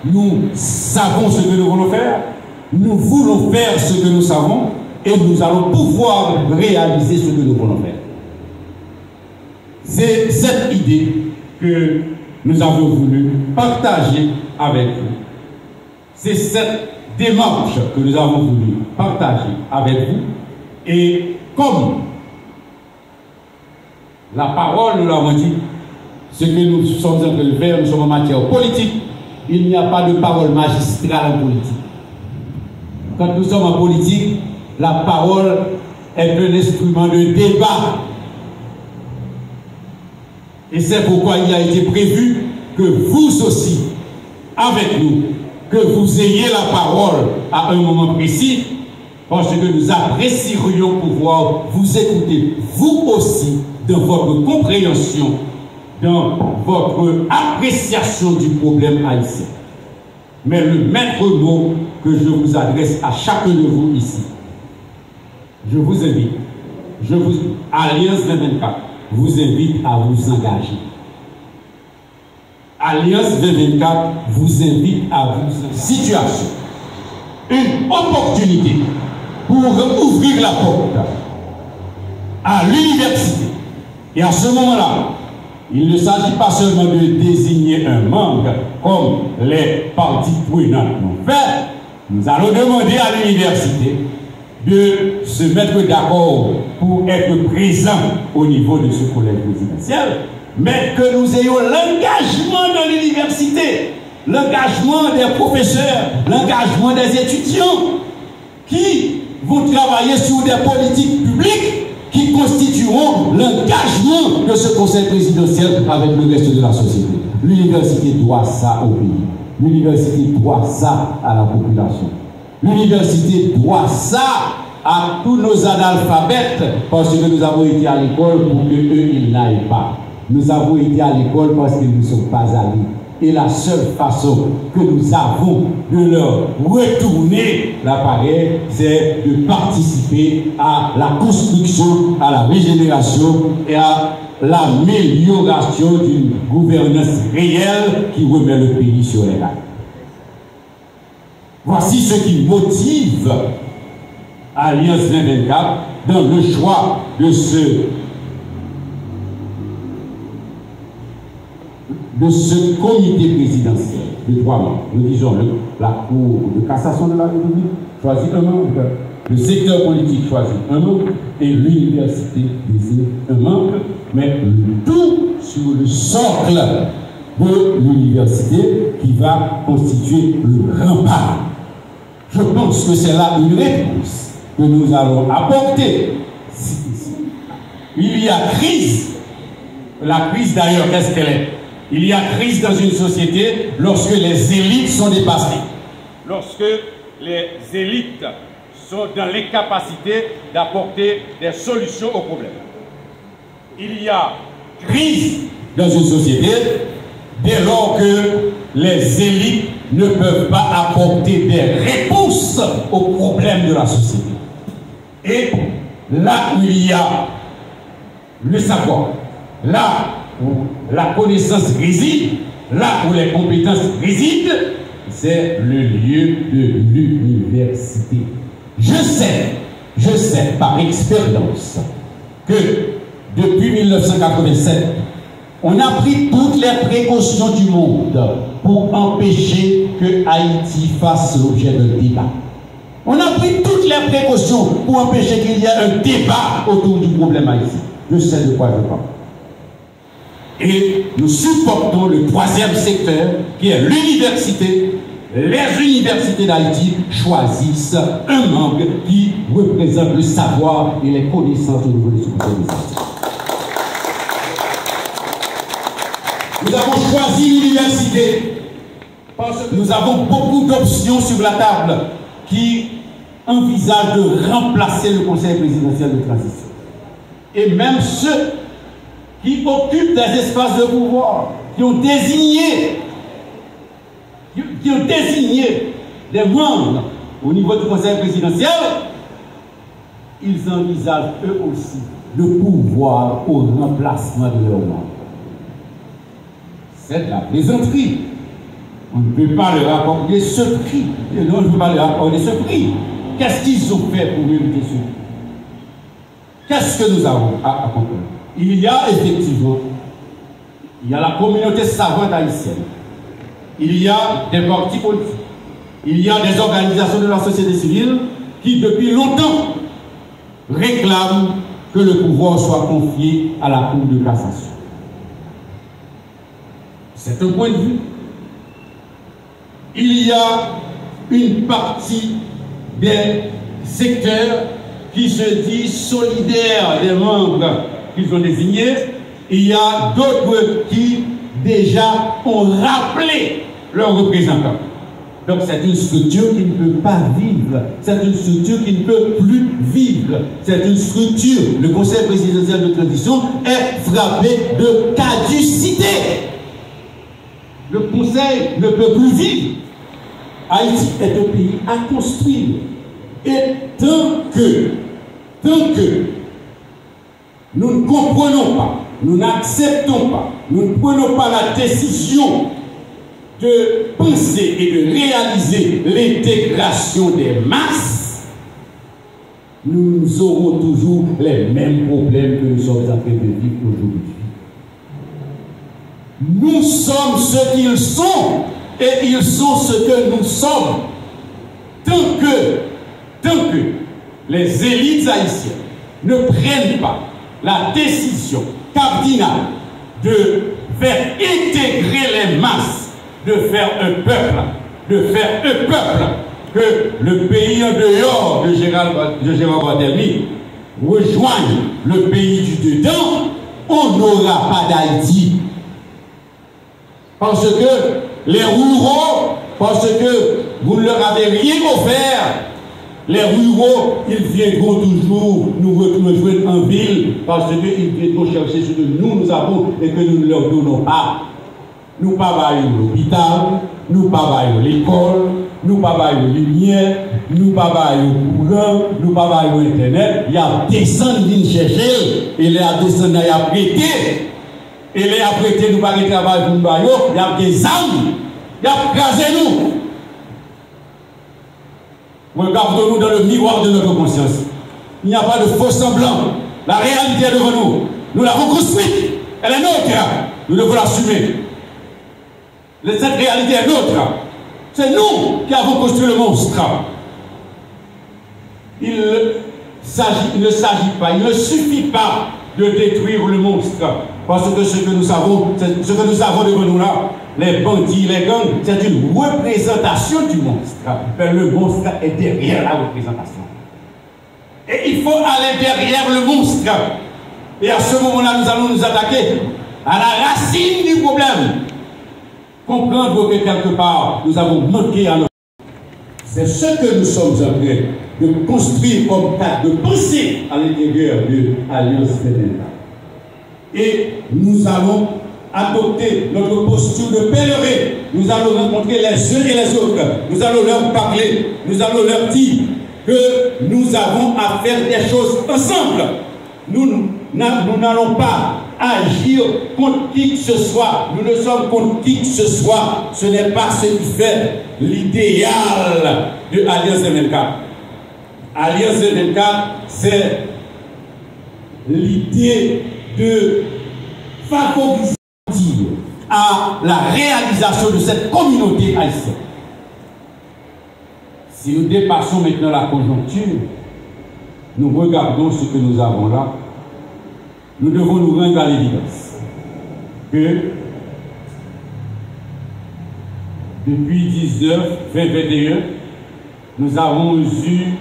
Nous savons ce que nous voulons faire, nous voulons faire ce que nous savons et nous allons pouvoir réaliser ce que nous voulons faire. C'est cette idée que nous avons voulu partager avec vous. C'est cette démarche que nous avons voulu partager avec vous. Et comme la parole, nous l'avons dit, ce que nous sommes en train de faire, nous sommes en matière politique, il n'y a pas de parole magistrale en politique. Quand nous sommes en politique, la parole est un instrument de débat. Et c'est pourquoi il a été prévu que vous aussi, avec nous, que vous ayez la parole à un moment précis, parce que nous apprécierions pouvoir vous écouter, vous aussi, dans votre compréhension, dans votre appréciation du problème haïtien. Mais le maître mot que je vous adresse à chacun de vous ici, je vous invite, Alliance 2024 vous invite à vous engager. Alliance 2024 vous invite à vous engager. Situation, une opportunité pour ouvrir la porte à l'université. Et à ce moment-là, il ne s'agit pas seulement de désigner un membre comme les partis prenants l'ont fait. Nous allons demander à l'université de se mettre d'accord pour être présent au niveau de ce collège présidentiel, mais que nous ayons l'engagement de l'université, l'engagement des professeurs, l'engagement des étudiants qui vont travailler sur des politiques publiques qui constitueront l'engagement de ce conseil présidentiel avec le reste de la société. L'université doit ça au pays. L'université doit ça à la population. L'université doit ça à tous nos analphabètes parce que nous avons été à l'école pour que eux, ils n'aillent pas. Nous avons été à l'école parce qu'ils ne sont pas allés. Et la seule façon que nous avons de leur retourner l'appareil, c'est de participer à la construction, à la régénération et à l'amélioration d'une gouvernance réelle qui remet le pays sur les rails. Voici ce qui motive Alliance 2024 dans le choix de ce comité présidentiel de 3 membres. Nous disons la Cour de cassation de la République choisit un membre, le secteur politique choisit un membre et l'université désigne un membre, mais tout sur le socle de l'université qui va constituer le rempart. Je pense que c'est là une réponse que nous allons apporter. Il y a crise. La crise d'ailleurs, qu'est-ce qu'elle est? Il y a crise dans une société lorsque les élites sont dépassées. Lorsque les élites sont dans l'incapacité d'apporter des solutions aux problèmes. Il y a crise dans une société dès lors que les élites ne peuvent pas apporter des réponses aux problèmes de la société. Et là où il y a le savoir, là où la connaissance réside, là où les compétences résident, c'est le lieu de l'université. Je sais par expérience que depuis 1987, on a pris toutes les précautions du monde pour empêcher que Haïti fasse l'objet d'un débat. On a pris toutes les précautions pour empêcher qu'il y ait un débat autour du problème haïtien. Je sais de quoi je parle. Et nous supportons le 3e secteur qui est l'université. Les universités d'Haïti choisissent un membre qui représente le savoir et les connaissances au niveau de ce conseil d'administration. Nous avons choisi l'université parce que nous avons beaucoup d'options sur la table qui envisagent de remplacer le conseil présidentiel de transition. Et même ceux qui occupent des espaces de pouvoir, qui ont désigné des membres au niveau du conseil présidentiel, ils envisagent eux aussi le pouvoir au remplacement de leurs membres. C'est de la plaisanterie. On ne peut pas leur accorder ce prix. Non, on ne peut pas leur accorder ce prix. Qu'est-ce qu'ils ont fait pour mériter ce prix? Qu'est-ce que nous avons à accomplir? Il y a effectivement, il y a la communauté savante haïtienne. Il y a des partis politiques. Il y a des organisations de la société civile qui, depuis longtemps, réclament que le pouvoir soit confié à la Cour de cassation. C'est un point de vue. Il y a une partie des secteurs qui se disent solidaires des membres qu'ils ont désignés. Il y a d'autres qui déjà ont rappelé leurs représentants. Donc c'est une structure qui ne peut pas vivre. C'est une structure qui ne peut plus vivre. C'est une structure. Le Conseil présidentiel de transition est frappé de caducité. Le Conseil ne peut plus vivre. Haïti est un pays à construire. Et tant que nous ne comprenons pas, nous n'acceptons pas, nous ne prenons pas la décision de penser et de réaliser l'intégration des masses, nous aurons toujours les mêmes problèmes que nous sommes en train de vivre aujourd'hui. Nous sommes ce qu'ils sont et ils sont ce que nous sommes. Tant que les élites haïtiennes ne prennent pas la décision cardinale de faire intégrer les masses, de faire un peuple, que le pays en dehors de Gérard Barthélemy rejoigne le pays du dedans, on n'aura pas d'Haïti. Parce que les ruraux, parce que vous ne leur avez rien offert, les ruraux, ils viendront toujours nous rejoindre en ville parce qu'ils viendront chercher ce que nous avons et que nous ne leur donnons pas. Nous ne pas l'hôpital, nous ne pas l'école, nous ne pas la lumière, nous ne pas le courant, nous ne pas Internet. Il y a des gens qui viennent chercher et les descendants y a prêté. Et les apprêtés, nous ne pas travailler pour nous, il y a des âmes, il y a crasé nous. Regardons-nous dans le miroir de notre conscience. Il n'y a pas de faux semblant. La réalité est devant nous. Nous l'avons construite. Elle est nôtre. Nous devons l'assumer. Cette réalité est nôtre. C'est nous qui avons construit le monstre. Il ne s'agit pas, il ne suffit pas de détruire le monstre. Parce que ce que nous avons devant nous là, les bandits, les gangs, c'est une représentation du monstre. Mais le monstre est derrière la représentation. Et il faut aller derrière le monstre. Et à ce moment-là, nous allons nous attaquer à la racine du problème. Comprendre que quelque part, nous avons manqué à notre... C'est ce que nous sommes en train de construire comme cadre de pensée à l'intérieur de l'Alliance fédérale. Et nous allons adopter notre posture de pèlerin. Nous allons rencontrer les uns et les autres. Nous allons leur parler. Nous allons leur dire que nous avons à faire des choses ensemble. Nous n'allons pas agir contre qui que ce soit. Nous ne sommes contre qui que ce soit. Ce n'est pas ce qui fait l'idéal de Alliance 24. Alliance 24, c'est l'idée de favoriser à la réalisation de cette communauté haïtienne. Si nous dépassons maintenant la conjoncture, nous regardons ce que nous avons là, nous devons nous rendre à l'évidence que depuis 1921, nous avons eu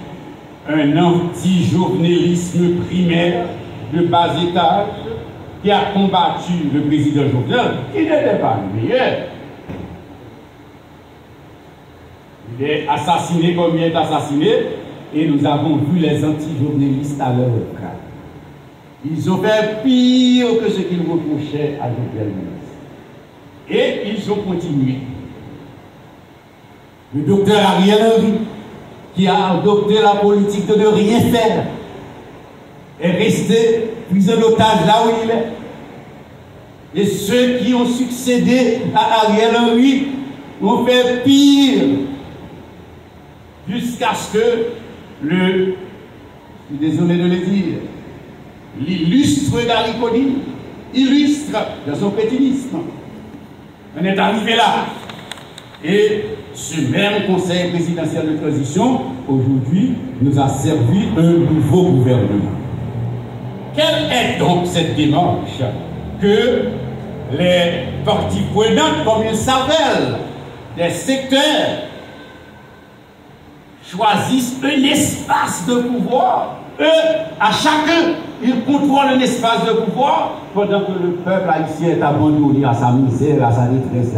un anti-journalisme primaire de bas étage qui a combattu le président Jovenel, qui n'était pas le meilleur. Il est assassiné comme il est assassiné, et nous avons vu les anti-journalistes à leur cas. Ils ont fait pire que ce qu'ils reprochaient à Jovenel. Et ils ont continué. Le docteur Ariel Henry, qui a adopté la politique de ne rien faire, est resté pris en otage là où il est. Et ceux qui ont succédé à Ariel Henry on fait pire, jusqu'à ce que je suis désolé de le dire, l'illustre Gariconi, illustre de son pétinisme. On est arrivé là. Et ce même conseil présidentiel de transition, aujourd'hui, nous a servi un nouveau gouvernement. Quelle est donc cette démarche que les parties prenantes, comme ils s'appellent, des secteurs, choisissent un espace de pouvoir? Eux, à chacun, ils contrôlent un espace de pouvoir pendant que le peuple haïtien est abandonné à sa misère, à sa détresse.